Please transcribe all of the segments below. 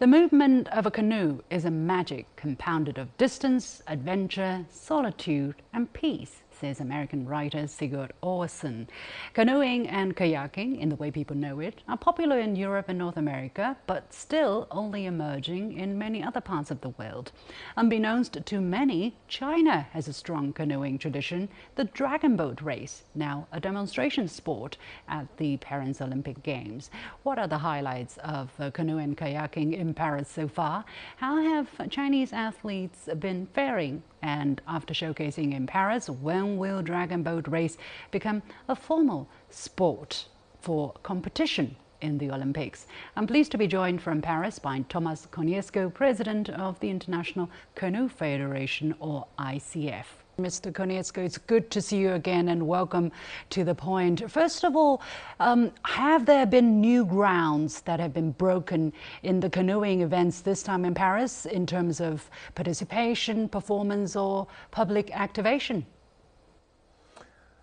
The movement of a canoe is a magic compounded of distance, adventure, solitude, and peace, says American writer Sigurd Orson. Canoeing and kayaking, in the way people know it, are popular in Europe and North America, but still only emerging in many other parts of the world. Unbeknownst to many, China has a strong canoeing tradition, the dragon boat race, now a demonstration sport at the Paris Olympic Games. What are the highlights of canoe and kayaking in Paris so far? How have Chinese athletes been faring? And after showcasing in Paris, when will dragon boat race become a formal sport for competition in the Olympics? I'm pleased to be joined from Paris by Thomas Konietzko, President of the International Canoe Federation, or ICF. Mr. Konietzko, it's good to see you again and welcome to The Point. First of all, have there been new grounds that have been broken in the canoeing events this time in Paris in terms of participation, performance or public activation?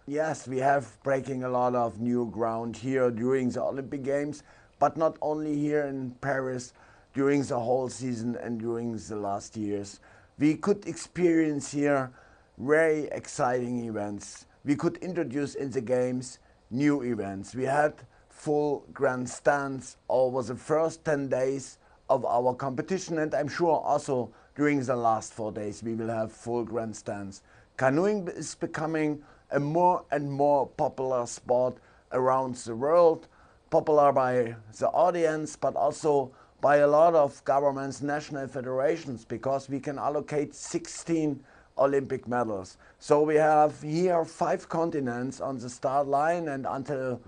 Yes, we have breaking a lot of new ground here during the Olympic Games, but not only here in Paris, during the whole season and during the last years. We could experience here very exciting events. We could introduce in the games new events. We had full grandstands over the first 10 days of our competition, and I'm sure also during the last 4 days we will have full grandstands. Canoeing is becoming a more and more popular sport around the world, popular by the audience, but also by a lot of governments, national federations, because we can allocate 16 Olympic medals. So we have here 5 continents on the start line, and until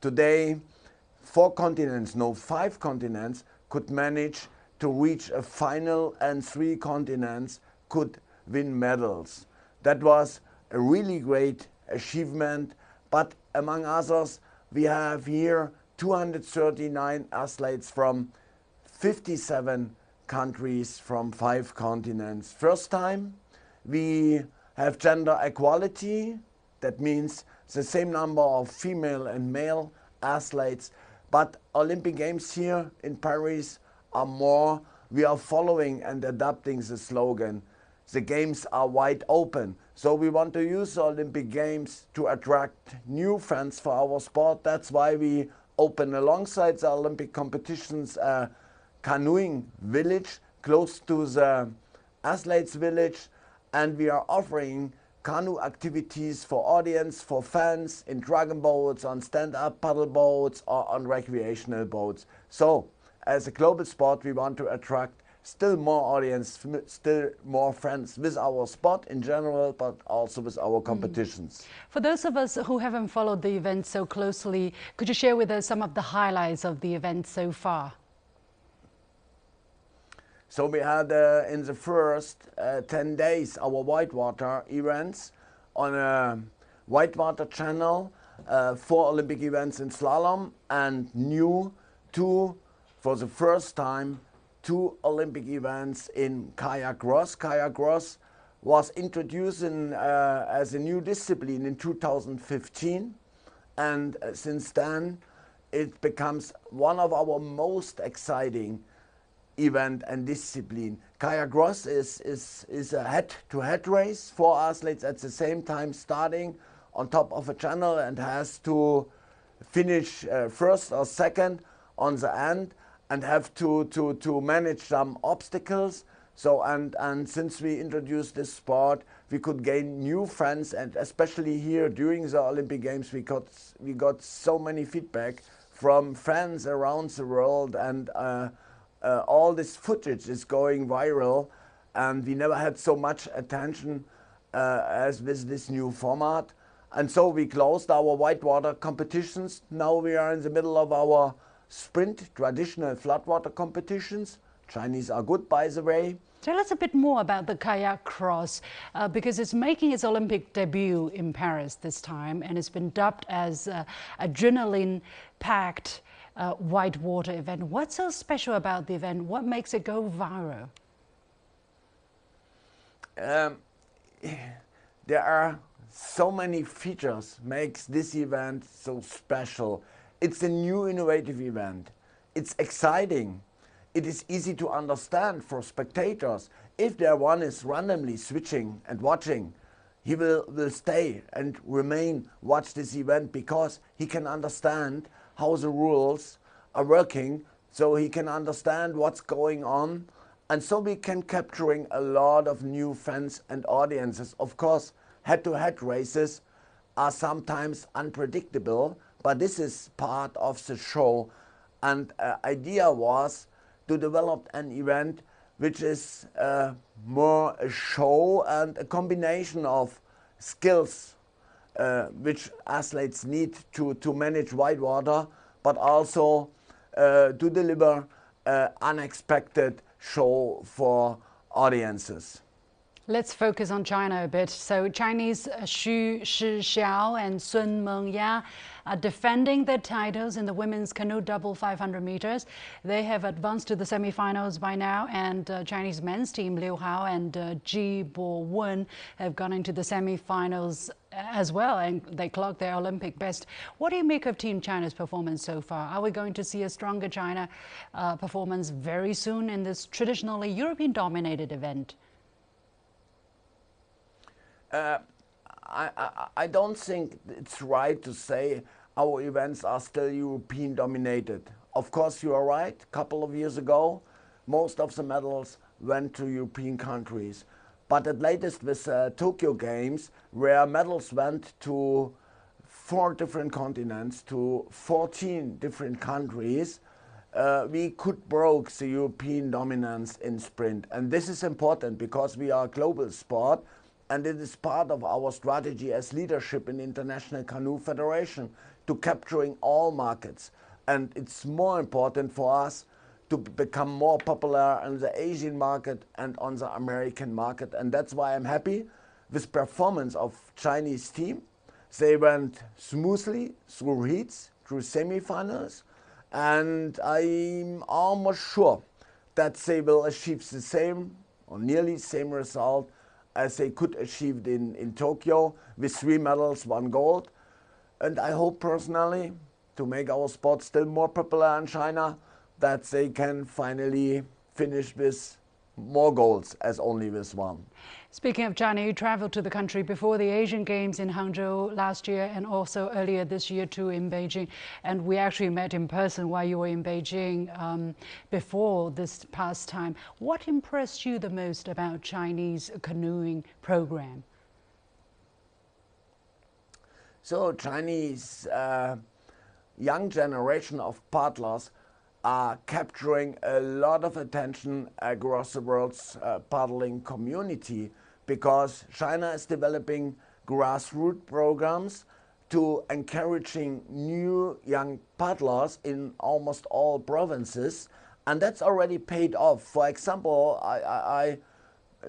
today 5 continents could manage to reach a final, and 3 continents could win medals. That was a really great achievement, but among others we have here 239 athletes from 57 countries from 5 continents. First time we have gender equality. That means the same number of female and male athletes, but Olympic Games here in Paris are more, we are following and adapting the slogan, the games are wide open. So we want to use the Olympic Games to attract new fans for our sport. That's why we open alongside the Olympic competitions a canoeing village close to the athletes village, and we are offering canoe activities for audience, for fans, in dragon boats, on stand-up paddle boats or on recreational boats. So as a global sport we want to attract still more audience, still more fans with our sport in general, but also with our competitions. For those of us who haven't followed the event so closely, could you share with us some of the highlights of the event so far? So we had in the first 10 days our whitewater events on a whitewater channel, 4 Olympic events in slalom, and for the first time, 2 Olympic events in kayak cross. Kayak cross was introduced as a new discipline in 2015, and since then it becomes one of our most exciting event and discipline. Kayak cross is a head-to-head race, 4 athletes at the same time starting on top of a channel and has to finish first or second on the end and have to manage some obstacles. So and since we introduced this sport, we could gain new friends, and especially here during the Olympic Games we got so many feedback from fans around the world, and all this footage is going viral, and we never had so much attention as with this new format. And so we closed our whitewater competitions. Now we are in the middle of our sprint traditional floodwater competitions. Chinese are good, by the way. Tell us a bit more about the kayak cross, because it's making its Olympic debut in Paris this time, and it's been dubbed as adrenaline-packed whitewater event. What's so special about the event? What makes it go viral? There are so many features makes this event so special. It's a new innovative event. It's exciting. it is easy to understand for spectators. If there one is randomly switching and watching, he will stay and remain watch this event because he can understand how the rules are working, so he can understand what's going on, and so we can capturing a lot of new fans and audiences. Of course, head-to-head races are sometimes unpredictable, but this is part of the show, and idea was to develop an event which is more a show and a combination of skills which athletes need to manage whitewater, but also to deliver unexpected show for audiences. Let's focus on China a bit. So Chinese Xu Shixiao and Sun Mengya are defending their titles in the women's canoe double 500 meters. They have advanced to the semifinals by now, and Chinese men's team Liu Hao and Ji Bo-wen have gone into the semifinals as well, and they clocked their Olympic best. What do you make of Team China's performance so far? Are we going to see a stronger China performance very soon in this traditionally European-dominated event? I don't think it's right to say our events are still European dominated. Of course, you are right. A couple of years ago, most of the medals went to European countries. But at latest with Tokyo Games, where medals went to 4 different continents, to 14 different countries, we could broke the European dominance in sprint. And this is important because we are a global sport, and it is part of our strategy as leadership in International Canoe Federation to capturing all markets. And it's more important for us to become more popular in the Asian market and on the American market. And that's why I'm happy with performance of Chinese team. They went smoothly through heats, through semifinals, and I'm almost sure that they will achieve the same or nearly same result as they could achieve in Tokyo with 3 medals, 1 gold. And I hope personally to make our sport still more popular in China, that they can finally finish with more goals as only with 1. Speaking of China, you traveled to the country before the Asian Games in Hangzhou last year and also earlier this year too in Beijing. And we actually met in person while you were in Beijing before this past time. What impressed you the most about Chinese canoeing program? So Chinese young generation of paddlers are capturing a lot of attention across the world's paddling community, because China is developing grassroots programs to encouraging new young paddlers in almost all provinces, and that's already paid off. For example,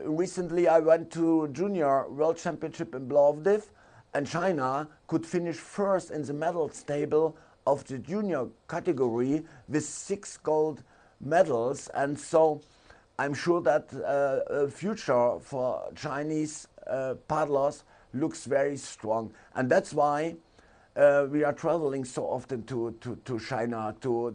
recently I went to Junior World Championship in Plovdiv, and China could finish first in the medals table of the junior category with 6 gold medals. And so I'm sure that future for Chinese paddlers looks very strong. And that's why we are traveling so often to China to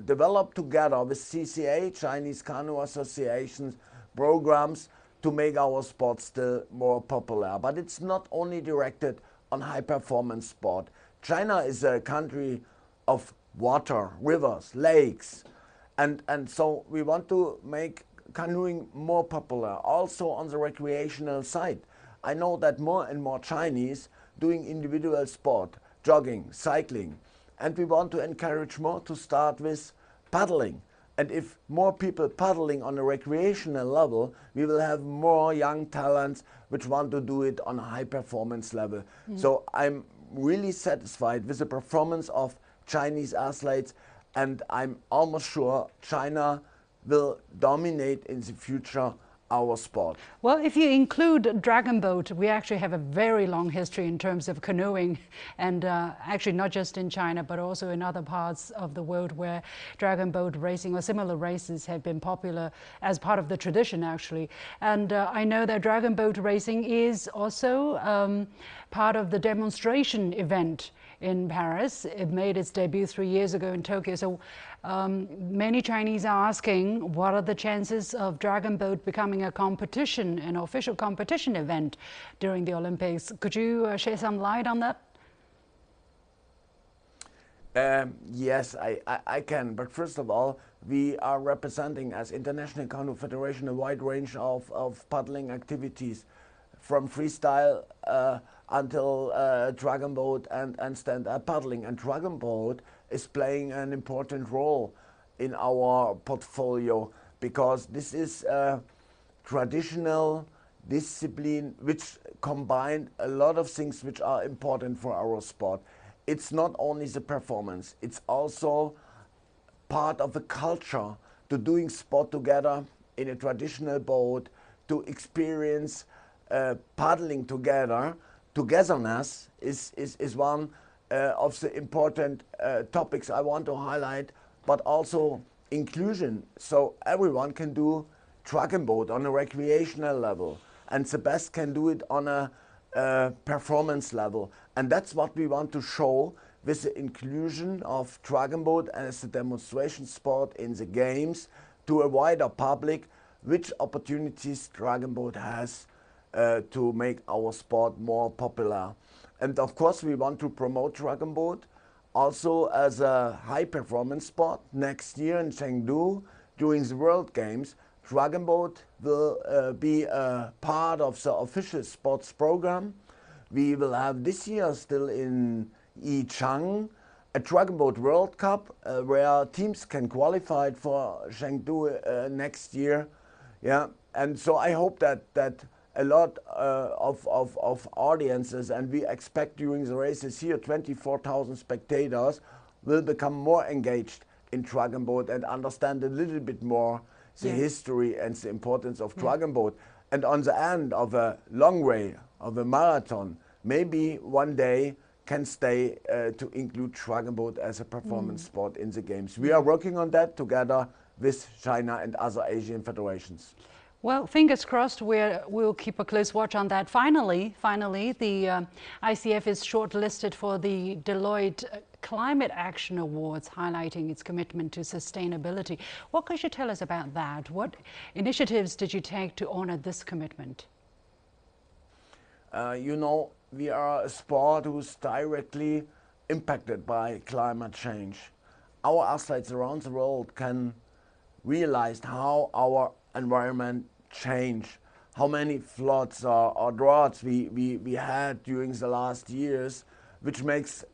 develop together with CCA, Chinese Canoe Associations, programs to make our sport still more popular. But it's not only directed on high performance sport. China is a country of water, rivers, lakes, and so we want to make canoeing more popular, also on the recreational side. I know that more and more Chinese doing individual sport, jogging, cycling, and we want to encourage more to start with paddling. And if more people paddling on a recreational level, we will have more young talents which want to do it on a high performance level. So I'm really satisfied with the performance of Chinese athletes, and I'm almost sure China will dominate in the future our sport. Well, if you include dragon boat, we actually have a very long history in terms of canoeing, and actually not just in China but also in other parts of the world where dragon boat racing or similar races have been popular as part of the tradition actually. And I know that dragon boat racing is also part of the demonstration event in Paris. It made its debut 3 years ago in Tokyo. So many Chinese are asking, what are the chances of Dragon Boat becoming a competition, an official competition event during the Olympics? Could you shed some light on that? Yes, I can. But first of all, we are representing as International Canoe Federation a wide range of paddling activities, from freestyle until dragon boat and stand-up paddling. And dragon boat is playing an important role in our portfolio because this is a traditional discipline which combined a lot of things which are important for our sport. It's not only the performance, it's also part of the culture to doing sport together in a traditional boat, to experience paddling together. Togetherness is one of the important topics I want to highlight, but also inclusion. So everyone can do dragon boat on a recreational level, and the best can do it on a performance level. And that's what we want to show with the inclusion of dragon boat as a demonstration sport in the games to a wider public, which opportunities dragon boat has to make our sport more popular. And of course we want to promote dragon boat also as a high performance sport. Next year in Chengdu during the World Games, dragon boat will be a part of the official sports program. We will have this year still in Yichang a dragon boat World Cup where teams can qualify for Chengdu next year. Yeah, and so I hope that a lot of audiences, and we expect during the races here 24,000 spectators, will become more engaged in dragon boat and understand a little bit more the history and the importance of dragon boat. And on the end of a long way, of a marathon, maybe one day can stay to include dragon boat as a performance sport in the games. We are working on that together with China and other Asian federations. Well, fingers crossed, we'll keep a close watch on that. Finally, the ICF is shortlisted for the Deloitte Climate Action Awards, highlighting its commitment to sustainability. What could you tell us about that? What initiatives did you take to honor this commitment? You know, we are a sport who's directly impacted by climate change. Our athletes around the world can realize how our environment change, how many floods or droughts we had during the last years, which makes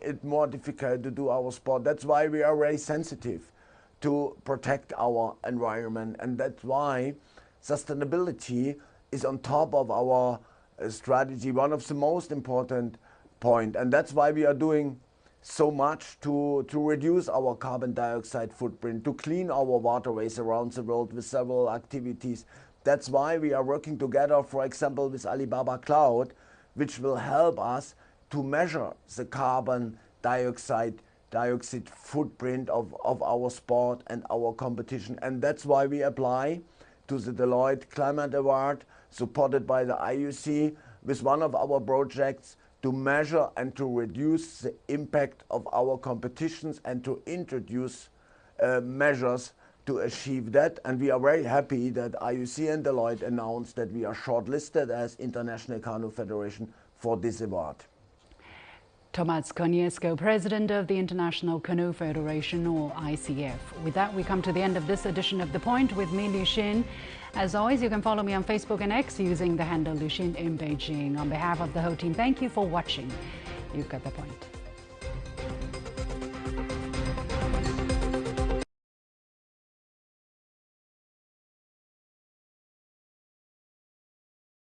it more difficult to do our sport. That's why we are very sensitive to protect our environment, and that's why sustainability is on top of our strategy, one of the most important point. And that's why we are doing so much to reduce our carbon dioxide footprint, to clean our waterways around the world with several activities. That's why we are working together, for example, with Alibaba Cloud, which will help us to measure the carbon dioxide footprint of our sport and our competition. And that's why we apply to the Deloitte Climate Award, supported by the IUC, with one of our projects to measure and to reduce the impact of our competitions and to introduce measures to achieve that. And we are very happy that IUC and Deloitte announced that we are shortlisted as International Canoe Federation for this award. Thomas Konietzko, President of the International Canoe Federation, or ICF. With that, we come to the end of this edition of The Point with me, Liu Xin. As always, you can follow me on Facebook and X using the handle Liu Xin in Beijing. On behalf of the whole team, thank you for watching. You've got The Point.